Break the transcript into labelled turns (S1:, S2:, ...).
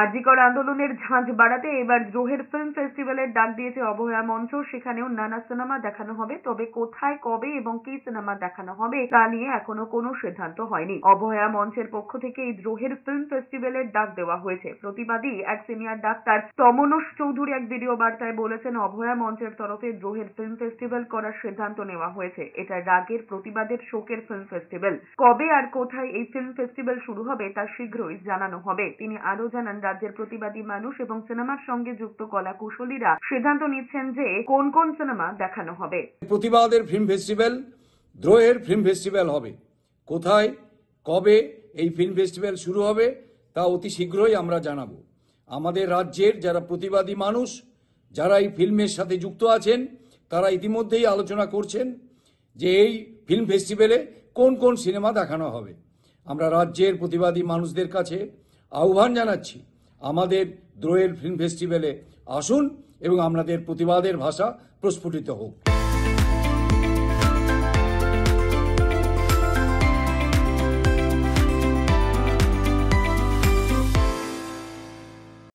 S1: আরজিকর আন্দোলনের ঝাঁঝ বাড়াতে এবার দ্রোহের ফিল্ম ফেস্টিভ্যালের ডাক দিয়েছে অভয়া মঞ্চ। সেখানেও নানা সিনেমা দেখানো হবে, তবে কোথায়, কবে এবং কি সিনেমা দেখানো হবে তা নিয়ে এখনো কোনো সিদ্ধান্ত হয়নি। অভয়া মঞ্চের পক্ষ থেকে এই দ্রোহের ফিল্ম ফেস্টিভ্যালের ডাক দেওয়া হয়েছে। প্রতিবাদী এক সিনিয়র ডাক্তার তমনোষ চৌধুরী এক ভিডিও বার্তায় বলেছেন, অভয়া মঞ্চের তরফে দ্রোহের ফিল্ম ফেস্টিভ্যাল করার সিদ্ধান্ত নেওয়া হয়েছে। এটা রাগের, প্রতিবাদের, শোকের ফিল্ম ফেস্টিভ্যাল। কবে আর কোথায় এই ফিল্ম ফেস্টিভ্যাল শুরু হবে তা শীঘ্রই জানানো হবে। তিনি আরো জানান, রাজ্যের প্রতিবাদী মানুষ এবং সিনেমার সঙ্গে যুক্ত কলা কুশলীরা সিদ্ধান্ত নিচ্ছেন যে কোন কোন সিনেমা দেখানো হবে।
S2: প্রতিবাদের ফিল্ম ফেস্টিভ্যাল, দ্রোহের ফিল্ম ফেস্টিভ্যাল হবে। কোথায়, কবে এই ফিল্ম ফেস্টিভ্যাল শুরু হবে তা অতি শীঘ্রই আমরা জানাবো। আমাদের রাজ্যের যারা প্রতিবাদী মানুষ, যারা এই ফিল্মের সাথে যুক্ত আছেন, তারা ইতিমধ্যেই আলোচনা করছেন যে এই ফিল্ম ফেস্টিভ্যালে কোন কোন সিনেমা দেখানো হবে। আমরা রাজ্যের প্রতিবাদী মানুষদের কাছে আহ্বান জানাচ্ছি, আমাদের দ্রোহের ফিল্ম ফেস্টিভ্যালে আসুন এবং আপনাদের প্রতিবাদের ভাষা প্রস্ফুটিত হোক।